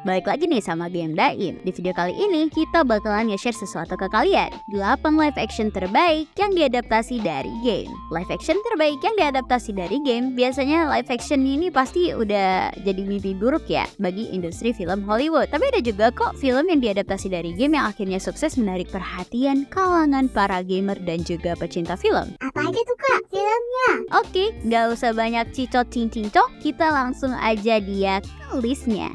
Balik lagi nih sama Game Daim. Di video kali ini kita bakalan nge-share sesuatu ke kalian. 8 live action terbaik yang diadaptasi dari game. Live action terbaik yang diadaptasi dari game, biasanya live action ini pasti udah jadi mimpi buruk ya bagi industri film Hollywood. Tapi ada juga kok film yang diadaptasi dari game yang akhirnya sukses menarik perhatian kalangan para gamer dan juga pecinta film. Apa aja tuh kak filmnya? Oke, nggak usah banyak cicot-cincin-cok, kita langsung aja dia ke listnya.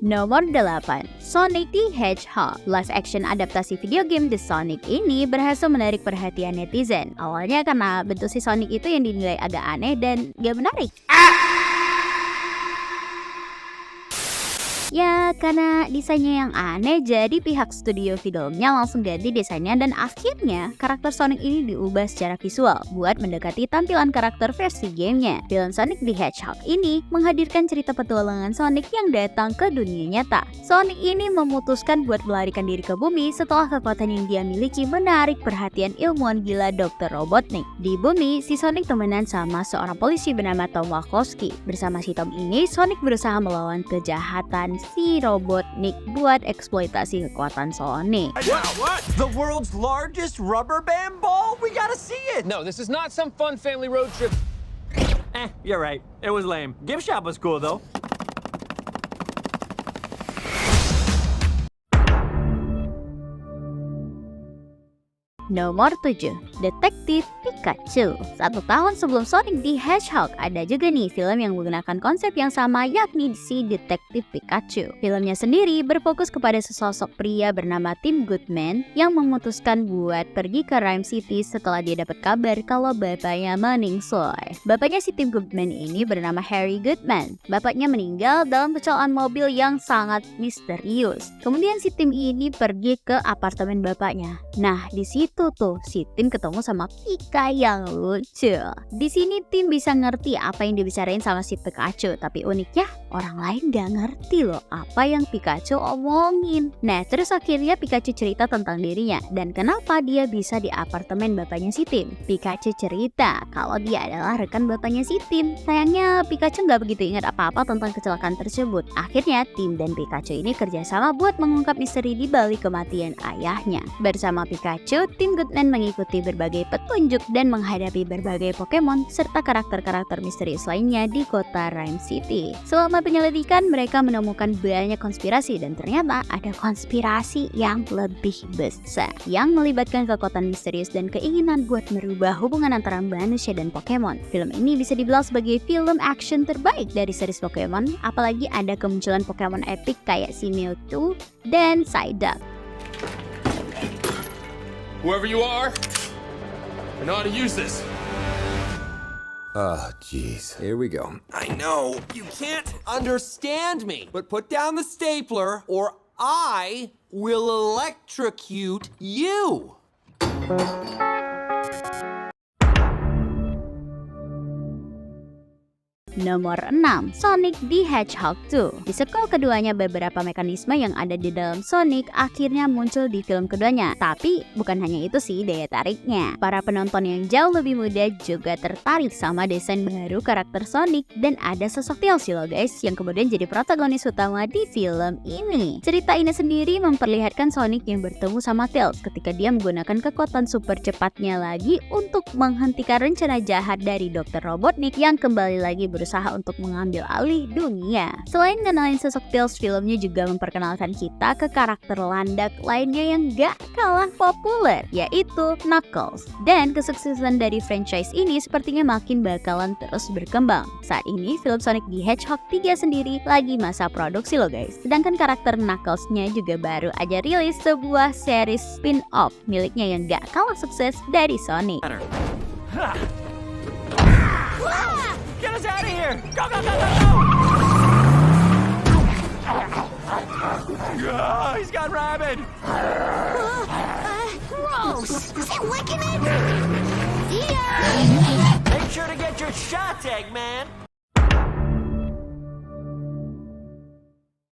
Nomor 8, Sonic the Hedgehog. Live action adaptasi video game The Sonic ini berhasil menarik perhatian netizen. Awalnya karena bentuk si Sonic itu yang dinilai agak aneh dan gak menarik. Ya, karena desainnya yang aneh, jadi pihak studio filmnya langsung ganti desainnya dan akhirnya karakter Sonic ini diubah secara visual buat mendekati tampilan karakter versi gamenya. Film Sonic the Hedgehog ini menghadirkan cerita petualangan Sonic yang datang ke dunia nyata. Sonic ini memutuskan buat melarikan diri ke bumi setelah kekuatan yang dia miliki menarik perhatian ilmuwan gila Dr. Robotnik. Di bumi, si Sonic temenan sama seorang polisi bernama Tom Wachowski. Bersama si Tom ini, Sonic berusaha melawan kejahatan si Robotnik buat eksploitasi kekuatan Sonic. What? The world's largest rubber band ball? We gotta see it! No, this is not some fun family road trip. You're right. It was lame. Gift shop was cool though. Nomor 7, Detektif Pikachu. 1 tahun sebelum Sonic the Hedgehog, ada juga nih film yang menggunakan konsep yang sama, yakni si Detektif Pikachu. Filmnya sendiri berfokus kepada sesosok pria bernama Tim Goodman yang memutuskan buat pergi ke Rhyme City setelah dia dapat kabar kalau bapaknya meningsoy. Bapaknya si Tim Goodman ini bernama Harry Goodman. Bapaknya meninggal dalam kecelakaan mobil yang sangat misterius. Kemudian si Tim ini pergi ke apartemen bapaknya. Nah, di situ tuh si Tim ketemu sama Pika yang lucu. Di sini Tim bisa ngerti apa yang dibicarain sama si Pikachu, tapi uniknya orang lain gak ngerti loh apa yang Pikachu omongin. Nah, terus akhirnya Pikachu cerita tentang dirinya dan kenapa dia bisa di apartemen bapaknya si Tim. Pikachu cerita kalau dia adalah rekan bapaknya si Tim. Sayangnya Pikachu gak begitu ingat apa-apa tentang kecelakaan tersebut. Akhirnya Tim dan Pikachu ini kerjasama buat mengungkap misteri di balik kematian ayahnya. Bersama Pikachu, Tim Goodman mengikuti berbagai petunjuk dan menghadapi berbagai Pokemon serta karakter-karakter misterius lainnya di kota Rhyme City. Selama penyelidikan, mereka menemukan banyak konspirasi dan ternyata ada konspirasi yang lebih besar yang melibatkan kekuatan misterius dan keinginan buat merubah hubungan antara manusia dan Pokemon. Film ini bisa dibilang sebagai film action terbaik dari series Pokemon, apalagi ada kemunculan Pokemon epic kayak si Mewtwo dan Psyduck. Whoever you are, I know how to use this. Oh, jeez. Here we go. I know you can't understand me, but put down the stapler or I will electrocute you. Nomor 6, Sonic the Hedgehog 2. Di sequel keduanya, beberapa mekanisme yang ada di dalam Sonic akhirnya muncul di film keduanya. Tapi bukan hanya itu sih daya tariknya. Para penonton yang jauh lebih muda juga tertarik sama desain baru karakter Sonic dan ada sosok Tails loh guys yang kemudian jadi protagonis utama di film ini. Cerita ini sendiri memperlihatkan Sonic yang bertemu sama Tails ketika dia menggunakan kekuatan super cepatnya lagi untuk menghentikan rencana jahat dari Dr. Robotnik yang kembali lagi berusaha untuk mengambil alih dunia. Selain kenalin sosok Tails, filmnya juga memperkenalkan kita ke karakter landak lainnya yang gak kalah populer, yaitu Knuckles. Dan kesuksesan dari franchise ini sepertinya makin bakalan terus berkembang. Saat ini film Sonic the Hedgehog 3 sendiri lagi masa produksi loh guys. Sedangkan karakter Knuckles-nya juga baru aja rilis sebuah series spin-off miliknya yang gak kalah sukses dari Sonic. Get us out of here! Go, go, go, go, go! He's got rabid! Gross! Is it licking it? Yeah! Make sure to get your shots, Eggman!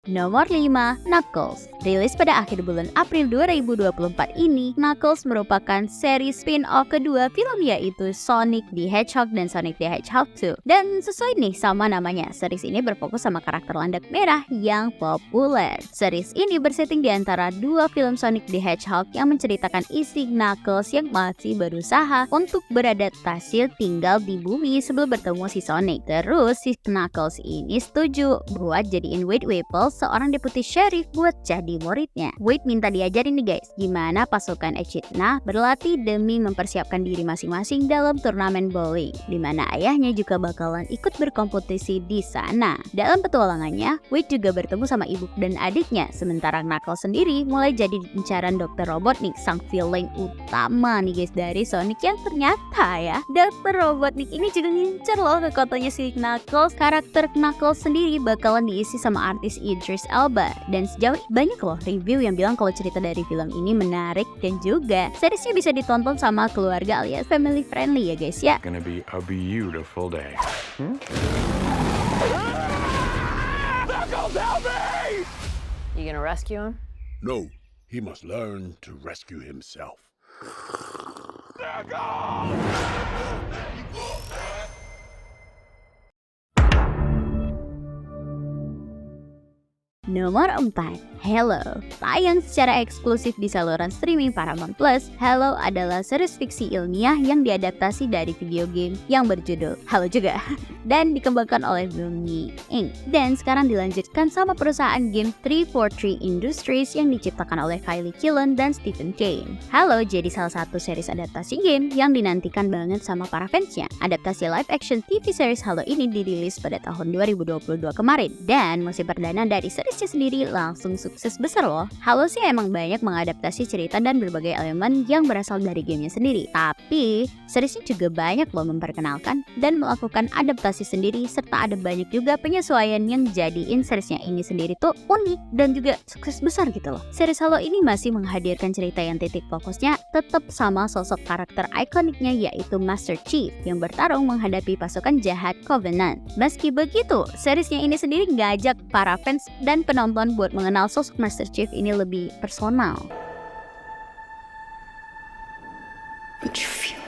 Nomor 5, Knuckles. Rilis pada akhir bulan April 2024 ini, Knuckles merupakan seri spin-off kedua film yaitu Sonic the Hedgehog dan Sonic the Hedgehog 2. Dan sesuai nih sama namanya, series ini berfokus sama karakter landak merah yang populer. Series ini bersetting di antara dua film Sonic the Hedgehog yang menceritakan isi Knuckles yang masih berusaha untuk beradaptasi tinggal di bumi sebelum bertemu si Sonic. Terus si Knuckles ini setuju buat jadiin Wade Whipple seorang deputi sheriff buat jadi muridnya. Wade minta diajarin nih guys, gimana pasukan Echidna berlatih demi mempersiapkan diri masing-masing dalam turnamen bowling, dimana ayahnya juga bakalan ikut berkompetisi di sana. Dalam petualangannya, Wade juga bertemu sama ibu dan adiknya, sementara Knuckles sendiri mulai jadi incaran Dr. Robotnik, sang villain utama nih guys dari Sonic yang ternyata ya, Dr. Robotnik ini juga ngincer loh ke kotanya si Knuckles. Karakter Knuckles sendiri bakalan diisi sama artis Idris Elba, dan sejauh banyak loh review yang bilang kalau cerita dari film ini menarik dan juga seriesnya bisa ditonton sama keluarga alias family friendly ya guys ya. Gonna be a beautiful day. You gonna rescue him? No, he must learn to rescue himself. Nomor 4, Halo. Tayang secara eksklusif di saluran streaming Paramount Plus, Halo adalah series fiksi ilmiah yang diadaptasi dari video game yang berjudul Halo juga dan dikembangkan oleh Bungie Inc. Dan sekarang dilanjutkan sama perusahaan game 343 Industries yang diciptakan oleh Kylie Cullen dan Stephen Kane. Halo jadi salah satu series adaptasi game yang dinantikan banget sama para fansnya. Adaptasi live action TV series Halo ini dirilis pada tahun 2022 kemarin dan musim perdana dari seriesnya sendiri langsung sukses besar loh. Halo sih emang banyak mengadaptasi cerita dan berbagai elemen yang berasal dari gamenya sendiri, tapi seriesnya juga banyak loh memperkenalkan dan melakukan adaptasi sendiri, serta ada banyak juga penyesuaian yang jadiin seriesnya ini sendiri tuh unik dan juga sukses besar gitu loh. Series Halo ini masih menghadirkan cerita yang titik fokusnya tetap sama sosok karakter ikoniknya yaitu Master Chief yang bertarung menghadapi pasukan jahat Covenant. Meski begitu, seriesnya ini sendiri ngajak para fans dan penonton buat mengenal sosok Master Chief ini lebih personal. Would you feel it?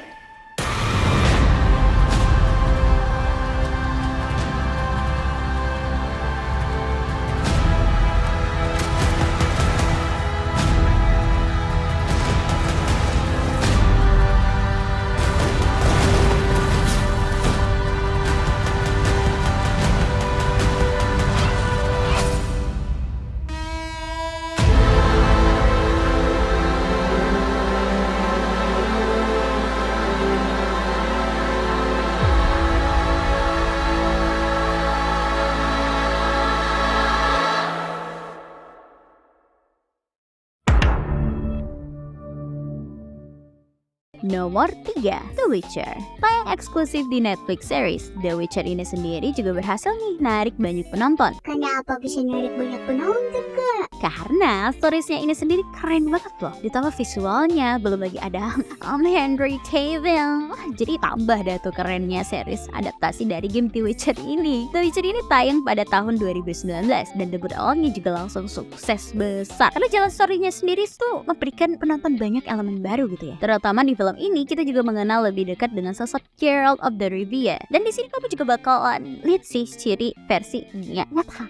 Nomor 3, The Witcher. Tayang eksklusif di Netflix series, The Witcher ini sendiri juga berhasil nih narik banyak penonton. Kenapa bisa narik banyak penonton, Kak? Karena storiesnya ini sendiri keren banget loh. Ditambah visualnya, belum lagi ada Henry Cavill. Jadi tambah dah tuh kerennya series adaptasi dari game The Witcher ini. The Witcher ini tayang pada tahun 2019 dan debut awalnya juga langsung sukses besar. Karena jalan storynya sendiri tuh memberikan penonton banyak elemen baru gitu ya. Terutama di film ini kita juga mengenal lebih dekat dengan sosok Geralt of the Rivia. Dan di sini kamu juga bakalan lihat sih ciri versinya nyata.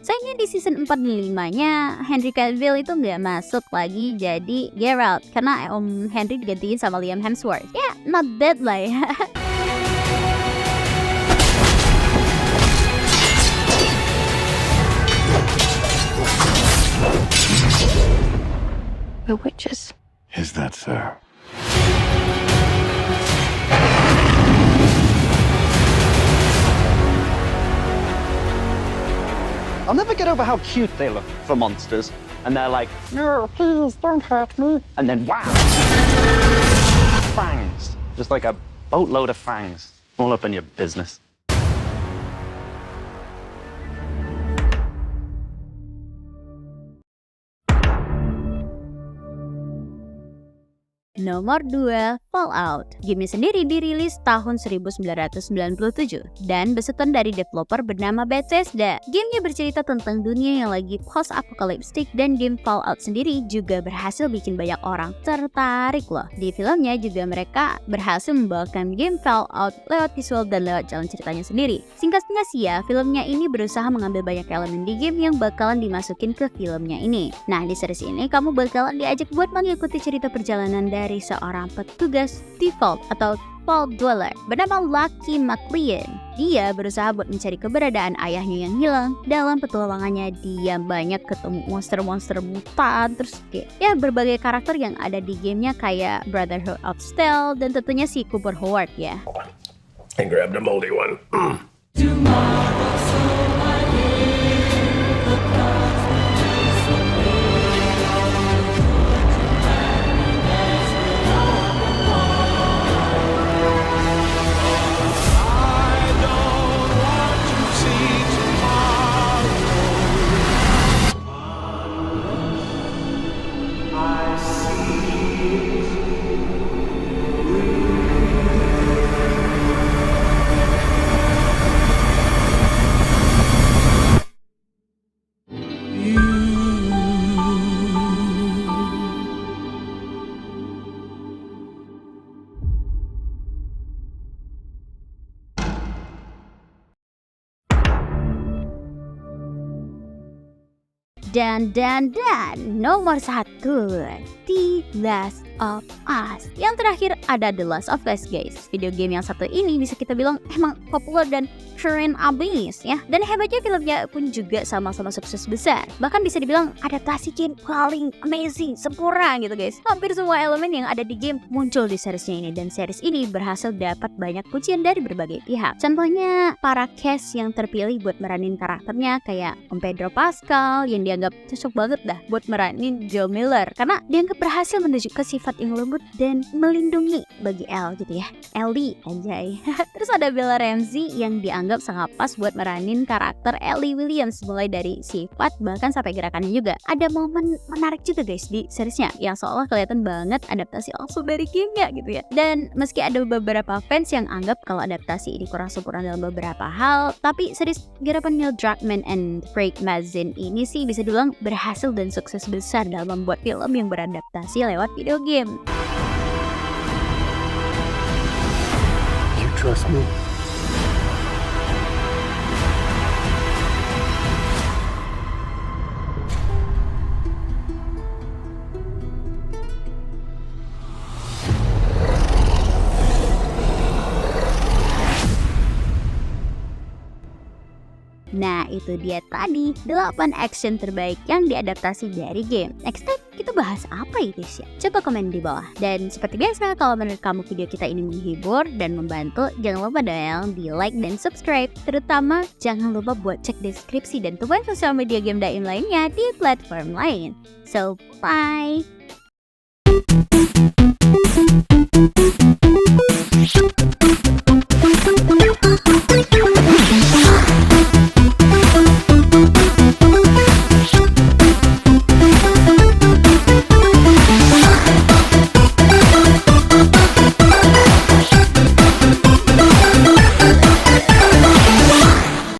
Sayangnya di season 4 dan 5-nya Henry Cavill itu nggak masuk lagi jadi Geralt karena Om Henry digantiin sama Liam Hemsworth. Ya, not bad lah ya. We're witches. Is that so? I'll never get over how cute they look for monsters. And they're like, no, please don't hurt me. And then wow, fangs. Just like a boatload of fangs. All up in your business. Nomor 2, Fallout. Gamenya sendiri dirilis tahun 1997 dan besutan dari developer bernama Bethesda. Gamenya bercerita tentang dunia yang lagi post-apokaliptik dan game Fallout sendiri juga berhasil bikin banyak orang tertarik loh. Di filmnya juga mereka berhasil membawakan game Fallout lewat visual dan lewat jalan ceritanya sendiri. Singkatnya sih ya, filmnya ini berusaha mengambil banyak elemen di game yang bakalan dimasukin ke filmnya ini. Nah, di series ini kamu bakalan diajak buat mengikuti cerita perjalanan dari seorang petugas default atau Vault Dweller bernama Lucky McLean. Dia berusaha buat mencari keberadaan ayahnya yang hilang. Dalam petualangannya dia banyak ketemu monster-monster mutan, terus kayak ya berbagai karakter yang ada di gamenya kayak Brotherhood of Steel dan tentunya si Cooper Howard ya. And grab the moldy one. Dan nomor 1, The Last of Us. Yang terakhir ada The Last of Us guys. Video game yang satu ini bisa kita bilang emang populer dan keren abis ya. Dan hebatnya filmnya pun juga sama-sama sukses besar. Bahkan bisa dibilang adaptasi game paling amazing, sempurna gitu guys. Hampir semua elemen yang ada di game muncul di seriesnya ini. Dan series ini berhasil dapat banyak pujian dari berbagai pihak. Contohnya para cast yang terpilih buat meranin karakternya kayak Om Pedro Pascal yang dianggap cocok banget dah buat meranin Joel Miller. Karena dianggap berhasil menunjukkan sifat yang lembut dan melindungi bagi Elle gitu ya. Ellie anjay. Terus ada Bella Ramsey yang dianggap sangat pas buat meranin karakter Ellie Williams, mulai dari sifat bahkan sampai gerakannya juga. Ada momen menarik juga guys di seriesnya yang seolah kelihatan banget adaptasi langsung dari gamenya gitu ya. Dan meski ada beberapa fans yang anggap kalau adaptasi ini kurang sempurna dalam beberapa hal, tapi series garapan Neil Druckmann and Craig Mazin ini sih bisa dibilang berhasil dan sukses besar dalam membuat film yang beradaptasi lewat video game. You trust me? Nah, itu dia tadi 8 action terbaik yang diadaptasi dari game. Next time kita bahas apa ya guys ya? Coba komen di bawah. Dan seperti biasa, kalau menurut kamu video kita ini menghibur dan membantu, jangan lupa dong di like dan subscribe. Terutama jangan lupa buat cek deskripsi dan temuan sosial media Game Daim lainnya di platform lain. So, bye!